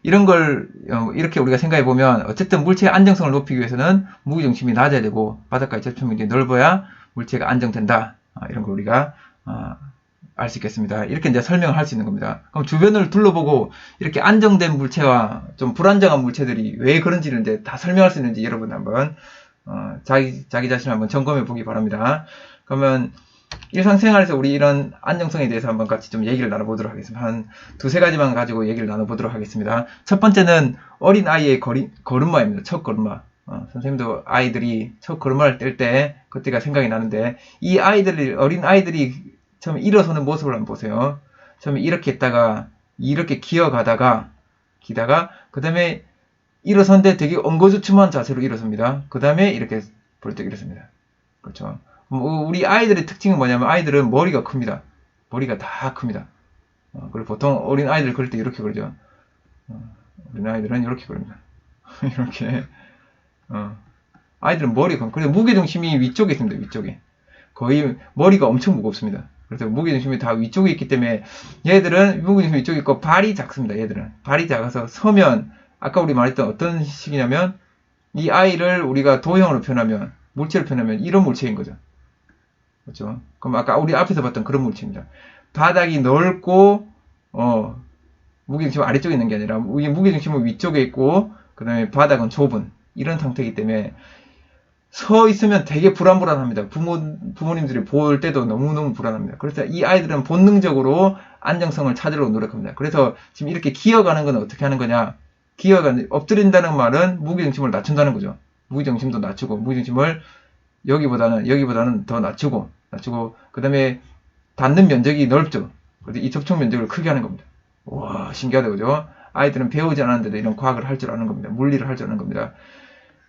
이런 걸 이렇게 우리가 생각해 보면 어쨌든 물체의 안정성을 높이기 위해서는 무게중심이 낮아야 되고 바닷가의 접촉면이 넓어야 물체가 안정된다. 이런 걸 우리가 알 수 있겠습니다. 이렇게 이제 설명을 할 수 있는 겁니다. 그럼 주변을 둘러보고 이렇게 안정된 물체와 좀 불안정한 물체들이 왜 그런지를 이제 다 설명할 수 있는지 여러분 한번 자기 자신을 한번 점검해 보기 바랍니다. 그러면 일상생활에서 우리 이런 안정성에 대해서 한번 같이 좀 얘기를 나눠보도록 하겠습니다. 한 두세 가지만 가지고 얘기를 나눠보도록 하겠습니다. 첫 번째는 어린 아이의 걸음마입니다. 첫 걸음마. 선생님도 아이들이 첫 걸음마를 뗄 때 그때가 생각이 나는데 이 어린 아이들이 처음에 일어서는 모습을 한번 보세요. 처음에 이렇게 했다가 이렇게 기다가 그 다음에 일어섰는데 되게 엉거주춤한 자세로 일어섭니다. 그 다음에 이렇게 벌떡 일어섭니다. 그렇죠. 우리 아이들의 특징은 뭐냐면 아이들은 머리가 큽니다. 머리가 다 큽니다. 그리고 보통 어린 아이들 그릴 때 이렇게 그러죠. 어린 아이들은 이렇게 그립니다. 이렇게 아이들은 머리가 큽니다. 그래서 무게중심이 위쪽에 있습니다. 위쪽에 거의 머리가 엄청 무겁습니다. 그래서 무게중심이 다 위쪽에 있기 때문에 얘들은 무게중심이 위쪽에 있고 발이 작습니다. 얘들은 발이 작아서 서면 아까 우리 말했던 어떤 식이냐면 이 아이를 우리가 도형으로 표현하면 물체로 표현하면 이런 물체인 거죠. 그렇죠? 그럼 아까 우리 앞에서 봤던 그런 물체입니다. 바닥이 넓고 무게중심은 아래쪽에 있는 게 아니라 무게중심은 위쪽에 있고 그 다음에 바닥은 좁은 이런 상태이기 때문에 서 있으면 되게 불안합니다. 부모님들이 볼 때도 너무너무 불안합니다. 그래서 이 아이들은 본능적으로 안정성을 찾으려고 노력합니다. 그래서 지금 이렇게 기어가는 건 어떻게 하는 거냐? 엎드린다는 말은 무게중심을 낮춘다는 거죠. 무게중심도 낮추고, 무게중심을 여기보다는 더 낮추고, 그 다음에 닿는 면적이 넓죠. 그래서 이 접촉 면적을 크게 하는 겁니다. 와, 신기하다, 그죠? 아이들은 배우지 않았는데도 이런 과학을 할 줄 아는 겁니다. 물리를 할 줄 아는 겁니다.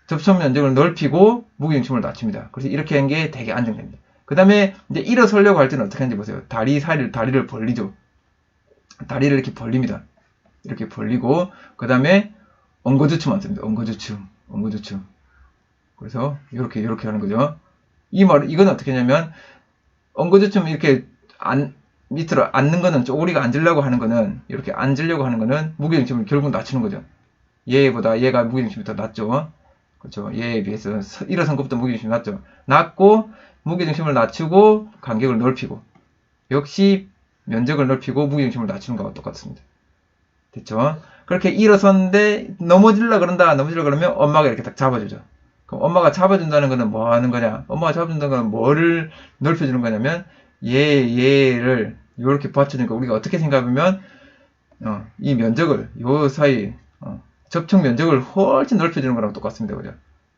접촉 면적을 넓히고 무게중심을 낮춥니다. 그래서 이렇게 한 게 되게 안정됩니다. 그 다음에 이제 일어서려고 할 때는 어떻게 하는지 보세요. 다리를 벌리죠. 다리를 이렇게 벌립니다. 이렇게 벌리고 그 다음에 엉거주춤 앉습니다. 엉거주춤. 그래서 이렇게 하는 거죠. 이건 어떻게 하냐면 엉거주춤 이렇게 밑으로 앉는 거는 쪼그리가 앉으려고 하는 거는 이렇게 앉으려고 하는 거는 무게중심을 결국 낮추는 거죠. 얘가 무게중심이 더 낮죠. 그렇죠. 얘에 비해서 일어선 것부터 무게중심이 낮죠. 낮고 무게중심을 낮추고 간격을 넓히고 역시 면적을 넓히고 무게중심을 낮추는 거와 똑같습니다. 됐죠? 그렇게 일어섰는데 넘어지려고 그러면 엄마가 이렇게 딱 잡아주죠. 그럼 엄마가 잡아준다는 거는 뭐 하는 거냐? 엄마가 잡아준다는 거는 뭐를 넓혀주는 거냐면 얘를 이렇게 받쳐주니까 우리가 어떻게 생각하면 이 면적을 요 사이 접촉 면적을 훨씬 넓혀주는 거랑 똑같습니다. 그죠?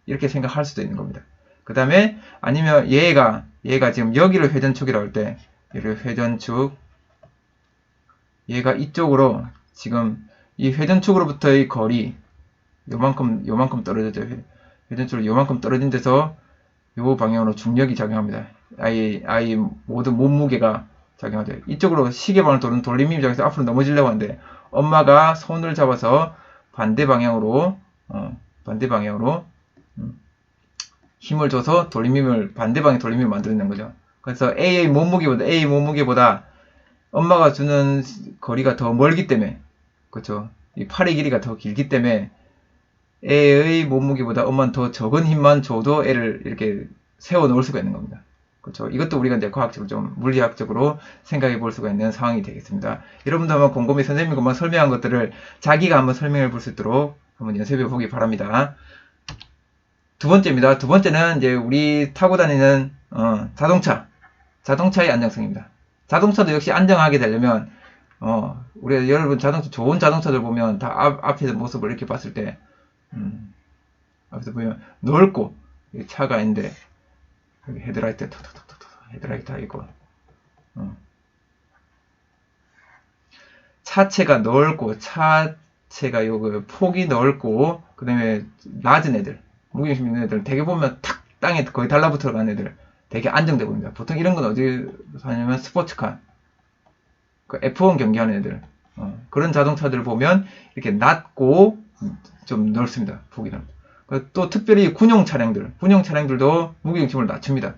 이렇게 생각할 수도 있는 겁니다. 그 다음에 아니면 얘가 지금 여기를 회전축이라고 할 때 여기를 회전축 얘가 이쪽으로 지금 이 회전축으로부터의 거리 요만큼 떨어졌죠. 회전축으로 요만큼 떨어진 데서 요 방향으로 중력이 작용합니다. 아이 모든 몸무게가 작용하죠. 이쪽으로 시계방을 도는 돌림힘 작용해서 앞으로 넘어지려고 하는데 엄마가 손을 잡아서 반대 방향으로 힘을 줘서 반대 방향 돌림힘을 만들어낸 거죠. 그래서 A의 몸무게보다 엄마가 주는 거리가 더 멀기 때문에, 그렇죠. 이 팔의 길이가 더 길기 때문에 A의 몸무게보다 엄마는 더 적은 힘만 줘도 A를 이렇게 세워 놓을 수가 있는 겁니다. 그렇죠. 이것도 우리가 이제 과학적으로 좀 물리학적으로 생각해 볼 수가 있는 상황이 되겠습니다. 여러분도 한번 곰곰이 선생님이 한번 설명한 것들을 자기가 한번 설명해 볼 수 있도록 한번 연습해 보기 바랍니다. 두 번째입니다. 두 번째는 이제 우리 타고 다니는 자동차의 안정성입니다. 자동차도 역시 안정하게 되려면 우리가 여러분 좋은 자동차들 보면 다 앞에 모습을 이렇게 봤을 때 앞에서 보면 넓고 차가 있는데 여기 헤드라이트 헤드라이트가 있고 차체가 넓고 차체가 요 폭이 넓고 그 다음에 낮은 애들 무게중심 있는 애들 되게 보면 탁 땅에 거의 달라붙어 가는 애들 되게 안정돼 보입니다. 보통 이런 건 어디서 하냐면 스포츠카 그 F1 경기하는 애들 그런 자동차들을 보면 이렇게 낮고 좀 넓습니다. 폭이 넓. 또 특별히 군용 차량들도 무게중심을 낮춥니다.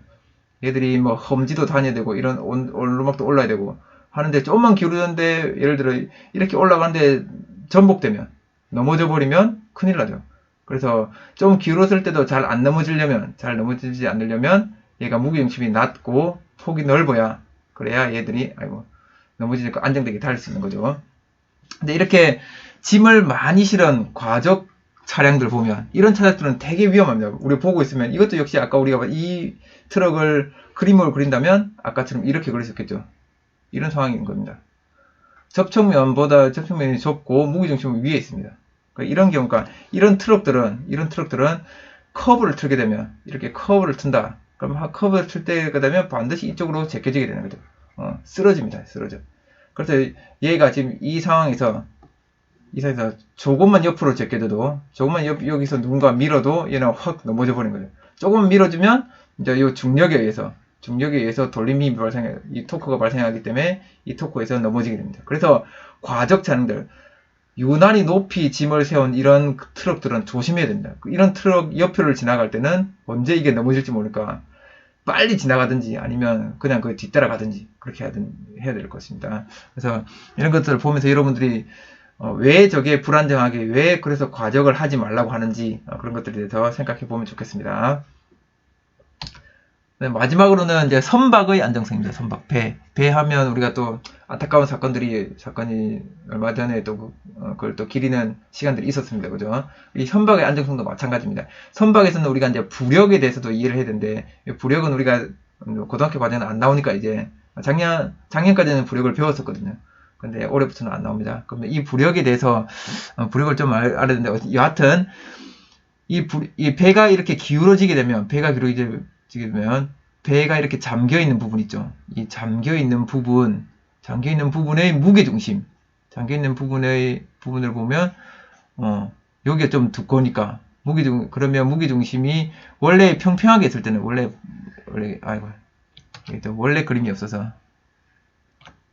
얘들이 뭐 험지도 다녀야 되고 이런 오르막도 올라야 되고 하는데 조금만 기울어졌는데 예를 들어 이렇게 올라가는데 전복되면 넘어져 버리면 큰일 나죠. 그래서 좀 기울었을 때도 잘 넘어지지 않으려면 얘가 무게중심이 낮고 폭이 넓어야 그래야 얘들이 넘어지니까 안정되게 달릴 수 있는 거죠. 근데 이렇게 짐을 많이 실은 과적 차량들 보면 이런 차량들은 되게 위험합니다. 우리 보고 있으면 이것도 역시 아까 우리가 이 트럭을 그림으로 그린다면 아까처럼 이렇게 그릴 수 있겠죠. 이런 상황인 겁니다. 접촉면이 좁고 무게중심은 위에 있습니다. 그러니까 이런 경우가 이런 트럭들은 커브를 틀게 되면 이렇게 커브를 튼다. 그럼 커브를 틀 때가 되면 반드시 이쪽으로 제껴지게 되는 거죠. 쓰러집니다. 그래서 얘가 지금 이 상황에서 조금만 옆으로 제껴져도 조금만 여기서 누군가 밀어도 얘는 확 넘어져 버린 거죠. 조금만 밀어주면 이제 이 중력에 의해서 돌림힘이 이 토크가 발생하기 때문에 이 토크에서 넘어지게 됩니다. 그래서 과적 차량들 유난히 높이 짐을 세운 이런 트럭들은 조심해야 됩니다. 이런 트럭 옆을 지나갈 때는 언제 이게 넘어질지 모르니까 빨리 지나가든지 아니면 그냥 그 뒤따라가든지 그렇게 해야 될 것입니다. 그래서 이런 것들을 보면서 여러분들이 왜 저게 불안정하게 왜 그래서 과적을 하지 말라고 하는지 그런 것들에 대해서 생각해 보면 좋겠습니다. 네, 마지막으로는 이제 선박의 안정성입니다. 선박 배 하면 우리가 또 안타까운 사건이 얼마 전에 또 그걸 또 기리는 시간들이 있었습니다. 그죠? 이 선박의 안정성도 마찬가지입니다. 선박에서는 우리가 이제 부력에 대해서도 이해를 해야 되는데 부력은 우리가 고등학교 과정은 안 나오니까 이제 작년까지는 부력을 배웠었거든요. 근데 올해부터는 안 나옵니다. 그러면 이 부력에 대해서 부력을 좀 알아야 되는데 여하튼 이 배가 이렇게 기울어지게 되면 배가 이렇게 잠겨 있는 부분 있죠. 이 잠겨 있는 부분의 무게중심, 부분을 보면 여기가 좀 두꺼우니까 그러면 무게중심이 원래 평평하게 있을 때는 원래 그림이 없어서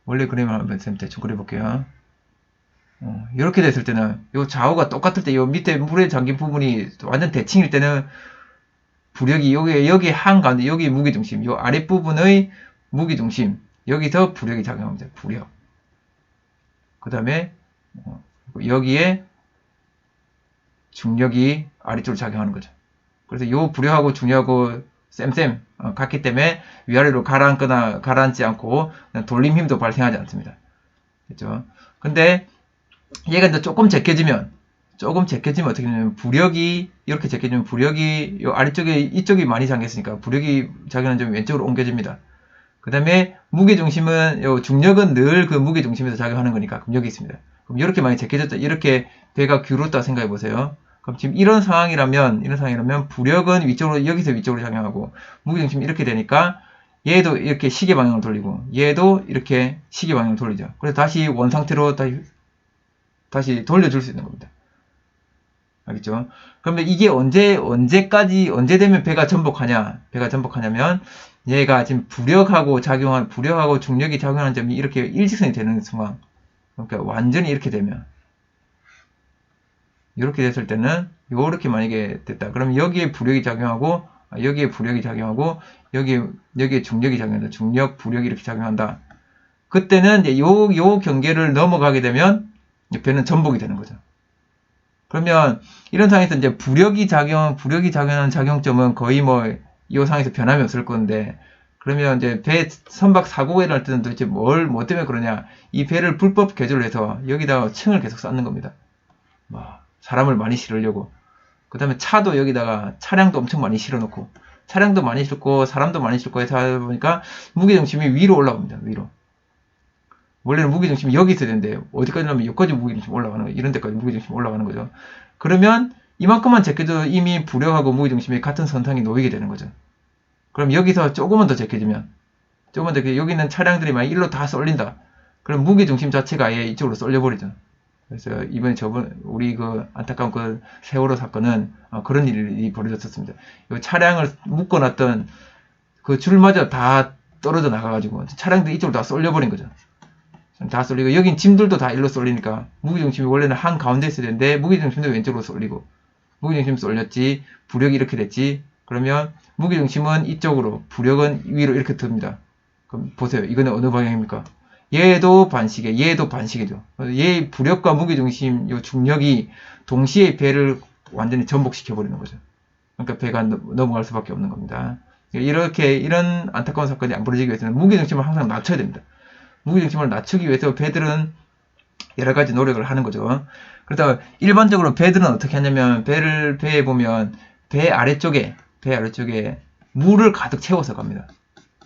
원래 그림을 한번 대충 그려볼게요. 이렇게 됐을 때는 요 좌우가 똑같을 때 요 밑에 물에 잠긴 부분이 완전 대칭일 때는 부력이 여기 한가운데 여기 무게중심 요 아랫부분의 무게중심 여기서 부력이 작용합니다. 부력 그 다음에 여기에 중력이 아래쪽으로 작용하는 거죠. 그래서 요 부력하고 중력하고 쌤 같기 때문에 위아래로 가라앉지 않고 돌림힘도 발생하지 않습니다. 그렇죠? 근데 얘가 이제 조금 제껴지면 어떻게 되냐면 부력이 이렇게 제껴지면 부력이 요 아래쪽에 이쪽이 많이 잠겼으니까 부력이 작용하는 점 왼쪽으로 옮겨집니다. 그 다음에 무게중심은 요 중력은 늘 그 무게중심에서 작용하는 거니까 그럼 여기 있습니다. 그럼 이렇게 많이 제껴졌다. 이렇게 배가 기울었다 생각해 보세요. 그럼 지금 이런 상황이라면 부력은 여기서 위쪽으로 작용하고 무게중심이 이렇게 되니까 얘도 이렇게 시계 방향으로 돌리고 얘도 이렇게 시계 방향으로 돌리죠. 그래서 다시 원 상태로 다시 돌려줄 수 있는 겁니다. 알겠죠? 그러면 이게 언제 되면 배가 전복하냐면 얘가 지금 부력하고 중력이 작용하는 점이 이렇게 일직선이 되는 순간, 그러니까 완전히 이렇게 되면, 이렇게 됐을 때는 요렇게 만약에 됐다. 그럼 여기에 부력이 작용하고 여기에 중력이 작용한다. 중력, 부력이 이렇게 작용한다. 그때는 이제 요 경계를 넘어가게 되면 배는 전복이 되는 거죠. 그러면 이런 상황에서 이제 부력이 작용하는 작용점은 거의 뭐 이 상황에서 변함이 없을 건데, 그러면 이제 배 선박 사고가 일어날 때는 도대체 뭐 때문에 그러냐? 이 배를 불법 개조를 해서 여기다가 층을 계속 쌓는 겁니다. 사람을 많이 실으려고. 그 다음에 차도 여기다가 차량도 엄청 많이 실어놓고, 차량도 많이 싣고 사람도 많이 싣고 해서 하다 보니까 무게중심이 위로 올라옵니다. 위로. 원래는 무게중심이 여기 있어야 되는데 어디까지 나면 여기까지 무게중심이 올라가는 거예요. 이런 데까지 무게중심이 올라가는 거죠. 그러면 이만큼만 제껴도 이미 부력하고 무게중심이 같은 선상에 놓이게 되는 거죠. 그럼 여기서 조금만 더 제껴지면, 여기 있는 차량들이 만약 일로 다 쏠린다. 그럼 무게중심 자체가 아예 이쪽으로 쏠려버리죠. 그래서 이번에 우리 그 안타까운 그 세월호 사건은 그런 일이 벌어졌었습니다. 차량을 묶어놨던 그 줄마저 다 떨어져 나가가지고 차량들이 이쪽으로 다 쏠려버린 거죠. 다 쏠리고, 여긴 짐들도 다 일로 쏠리니까 무게중심이 원래는 한 가운데 있어야 되는데 무게중심도 왼쪽으로 쏠리고, 무게중심 쏠렸지, 부력이 이렇게 됐지. 그러면 무게중심은 이쪽으로, 부력은 위로 이렇게 듭니다. 그럼 보세요. 이거는 어느 방향입니까? 얘도 반시계죠. 얘 부력과 무게중심, 요 중력이 동시에 배를 완전히 전복시켜버리는 거죠. 그러니까 배가 넘어갈 수밖에 없는 겁니다. 이런 안타까운 사건이 안 벌어지기 위해서는 무게중심을 항상 낮춰야 됩니다. 무게중심을 낮추기 위해서 배들은 여러 가지 노력을 하는 거죠. 그렇다고 일반적으로 배들은 어떻게 하냐면, 배에 보면 배 아래쪽에 물을 가득 채워서 갑니다.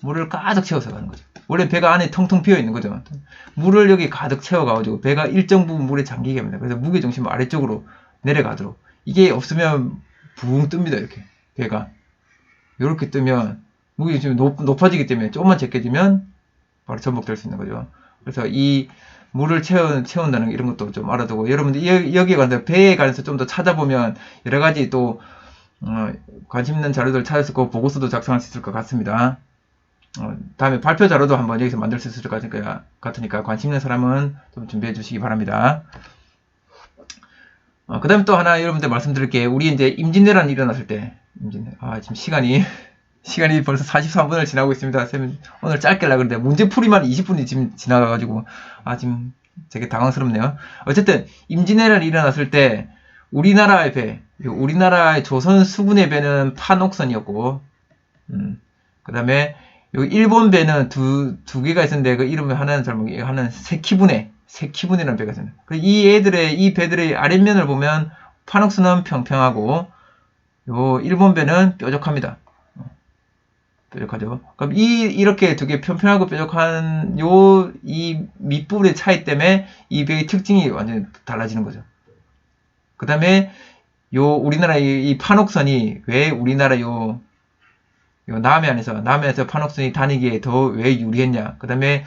물을 가득 채워서 가는 거죠. 원래 배가 안에 텅텅 비어 있는 거죠. 물을 여기 가득 채워가지고 배가 일정 부분 물에 잠기게 합니다. 그래서 무게중심을 아래쪽으로 내려가도록. 이게 없으면 붕 뜹니다. 이렇게 배가 이렇게 뜨면 무게중심이 높아지기 때문에 조금만 제껴지면 바로 전복될 수 있는 거죠. 그래서 이 물을 채운다는 이런 것도 좀 알아두고, 여러분들 여기에 관해서 배에 관해서 좀 더 찾아보면 여러 가지 또 관심 있는 자료들 찾을 수 있고 보고서도 작성할 수 있을 것 같습니다. 다음에 발표 자료도 한번 여기서 만들 수 있을 것 같으니까 관심 있는 사람은 좀 준비해 주시기 바랍니다. 그 다음에 또 하나 여러분들 말씀드릴게요. 우리 이제 임진왜란이 일어났을 때, 지금 시간이 벌써 43분을 지나고 있습니다. 쌤, 오늘 짧게 하려고 그랬는데 문제풀이만 20분이 지금 지나가가지고 지금 되게 당황스럽네요. 어쨌든 임진왜란이 일어났을 때 우리나라의 조선 수군의 배는 판옥선이었고, 그 다음에 일본 배는 두 개가 있었는데 그 이름을 하나는 세키분이라는 배가 있습니다. 이 배들의 아랫면을 보면 판옥선은 평평하고 일본 배는 뾰족합니다. 뾰족하죠. 그럼 이렇게 되게 평평하고 뾰족한 이 밑부분의 차이 때문에 이 배의 특징이 완전히 달라지는 거죠. 그 다음에 우리나라 이 판옥선이 왜 우리나라 남해안에서 판옥선이 다니기에 더 왜 유리했냐. 그 다음에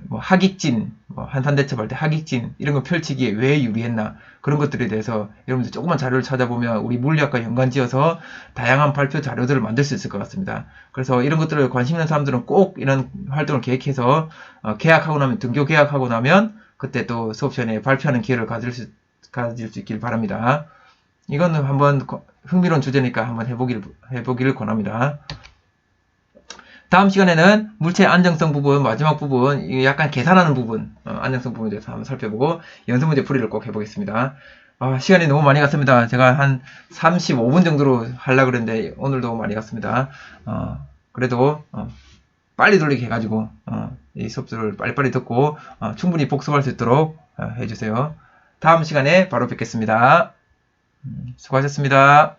뭐 하객진, 한산대첩 할 때 하객진 이런 거 펼치기에 왜 유리했나, 그런 것들에 대해서 여러분들 조그만 자료를 찾아보면 우리 물리학과 연관지어서 다양한 발표 자료들을 만들 수 있을 것 같습니다. 그래서 이런 것들을 관심 있는 사람들은 꼭 이런 활동을 계획해서 등교 계약하고 나면 그때 또 수업 시간에 발표하는 기회를 가질 수 있길 바랍니다. 이거는 한번 흥미로운 주제니까 한번 해보기를 권합니다. 다음 시간에는 물체의 안정성 부분, 마지막 부분, 약간 계산하는 부분, 안정성 부분에 대해서 한번 살펴보고 연습 문제 풀이를 꼭 해보겠습니다. 시간이 너무 많이 갔습니다. 제가 한 35분 정도로 하려고 그랬는데 오늘도 많이 갔습니다. 그래도 빨리 돌리게 해가지고 이 수업들을 빨리빨리 듣고 충분히 복습할 수 있도록 해주세요. 다음 시간에 바로 뵙겠습니다. 수고하셨습니다.